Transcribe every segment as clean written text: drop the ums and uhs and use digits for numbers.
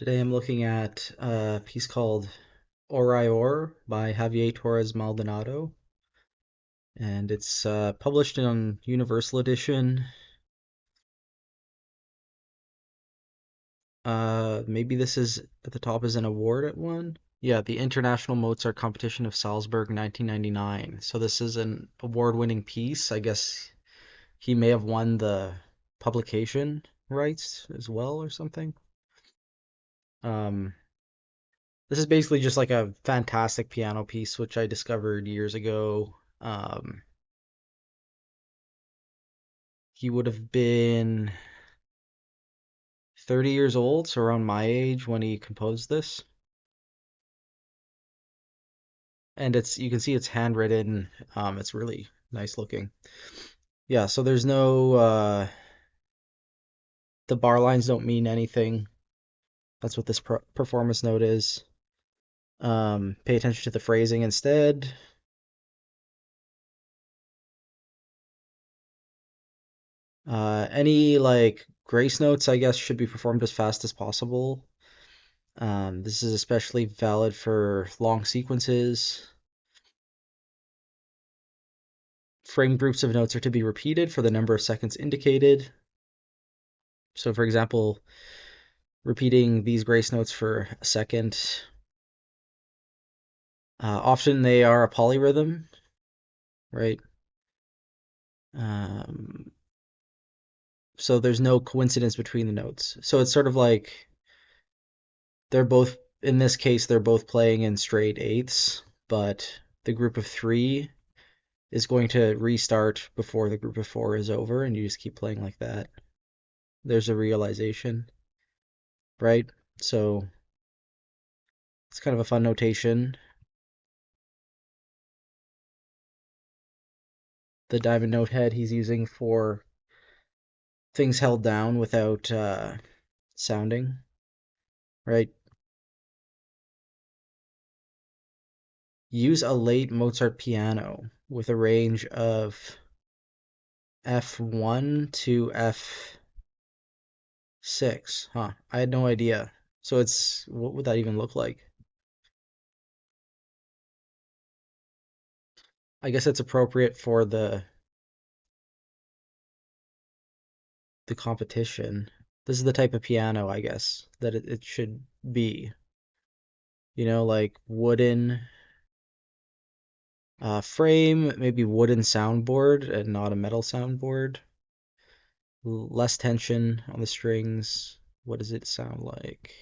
Today I'm looking at a piece called Orior by Javier Torres Maldonado, and it's published in Universal Edition. Maybe this is at the top is an award it won. Yeah, the International Mozart Competition of Salzburg 1999. So this is an award-winning piece. I guess he may have won the publication rights as well or something. Um, This is basically just like a fantastic piano piece, which I discovered years ago. He would have been 30 years old, so around my age when he composed this. And you can see it's handwritten. It's really nice looking. Yeah, so there's no, the bar lines don't mean anything. That's what this performance note is. Pay attention to the phrasing instead. Any like grace notes, I guess, should be performed as fast as possible. This is especially valid for long sequences. Frame groups of notes are to be repeated for the number of seconds indicated. So for example, repeating these grace notes for a second. Often they are a polyrhythm, right? Um, so there's no coincidence between the notes. So it's sort of like they're both, in this case, they're both playing in straight eighths, but the group of three is going to restart before the group of four is over, and you just keep playing like that. There's a realization, right? So it's kind of a fun notation. The diamond note head he's using for things held down without sounding, right? Use a late Mozart piano with a range of F1 to F6. Huh, I had no idea. So what would that even look like? I guess it's appropriate for the competition. This is the type of piano, I guess, that it should be. Like wooden frame, maybe wooden soundboard and not a metal soundboard. Less tension on the strings. What does it sound like?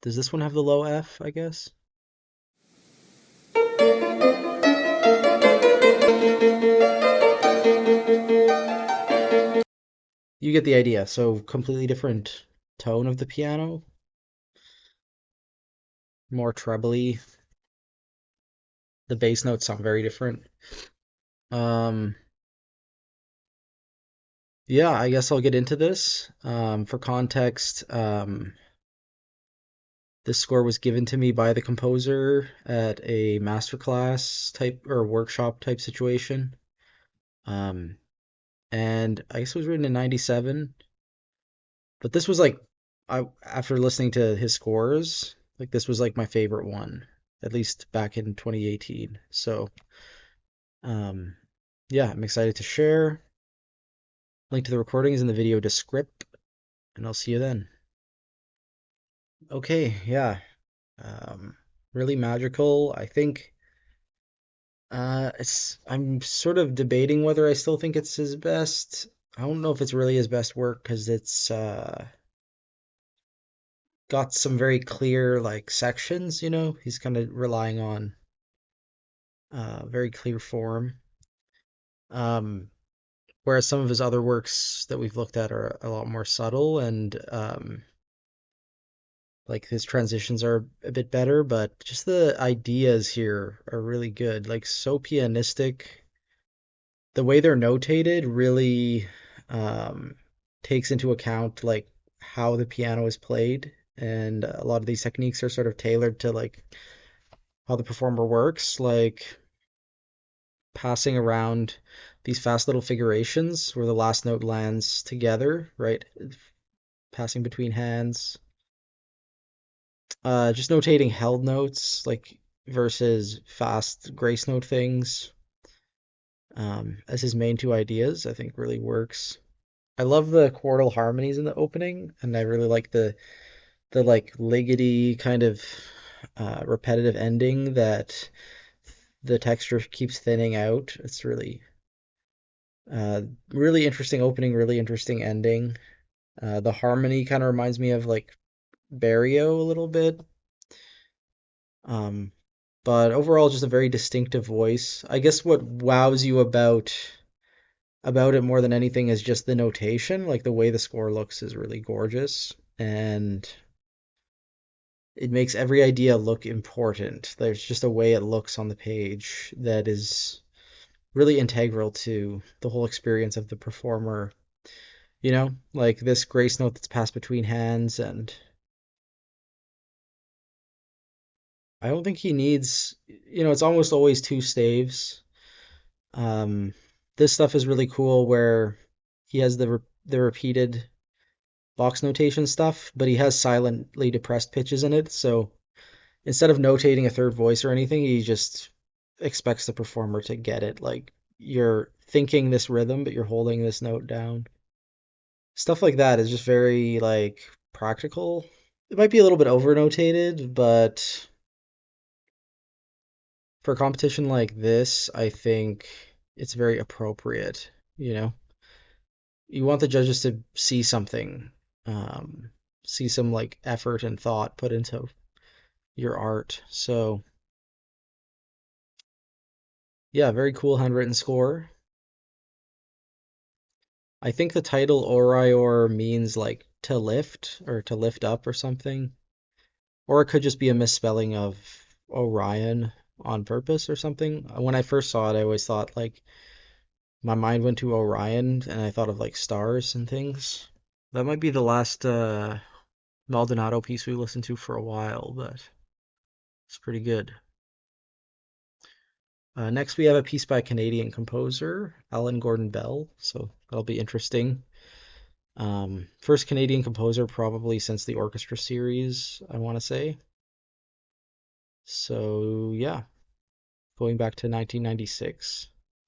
Does this one have the low F, I guess? You get the idea. So completely different tone of the piano, more trebly. The bass notes sound very different. Um, yeah, I guess I'll get into this. For context, this score was given to me by the composer at a masterclass type or workshop type situation. Um, and I guess it was written in 97. But this was like, after listening to his scores, like this was like my favorite one, at least back in 2018. So, um, yeah, I'm excited to share. Link to the recording is in the video descript, and I'll see you then. Okay, yeah, um, really magical. I think I'm sort of debating whether I still think it's his best. I don't know if it's really his best work because it's got some very clear like sections, He's kind of relying on very clear form. Um, Whereas some of his other works that we've looked at are a lot more subtle and like his transitions are a bit better, but just the ideas here are really good. Like so pianistic. The way they're notated really um, takes into account like how the piano is played, and a lot of these techniques are sort of tailored to like how the performer works, like passing around these fast little figurations where the last note lands together, right? Passing between hands. Just notating held notes, like versus fast grace note things, as his main two ideas, I think really works. I love the chordal harmonies in the opening, and I really like the like liggity kind of repetitive ending that the texture keeps thinning out. It's uh, really interesting opening, really interesting ending. The harmony kind of reminds me of like Barrio a little bit. Um, but overall, just a very distinctive voice. I guess what wows you about it more than anything is just the notation. Like the way the score looks is really gorgeous, and it makes every idea look important. There's just a way it looks on the page that is really integral to the whole experience of the performer. Like this grace note that's passed between hands, and I don't think he needs, it's almost always two staves. Um, this stuff is really cool where he has the repeated box notation stuff, but he has silently depressed pitches in it. So instead of notating a third voice or anything, he just expects the performer to get it. Like you're thinking this rhythm, but you're holding this note down. Stuff like that is just very like practical. It might be a little bit over notated, but for a competition like this, I think it's very appropriate. You know, you want the judges to see something, um, see some like effort and thought put into your art. So yeah, very cool handwritten score. I think the title Orior means like to lift or to lift up or something. Or it could just be a misspelling of Orion on purpose or something. When I first saw it, I always thought like my mind went to Orion and I thought of like stars and things. That might be the last Maldonado piece we listened to for a while, but it's pretty good. Next, we have a piece by a Canadian composer, Alan Gordon Bell, so that'll be interesting. First Canadian composer probably since the orchestra series, I want to say. So, yeah, going back to 1996.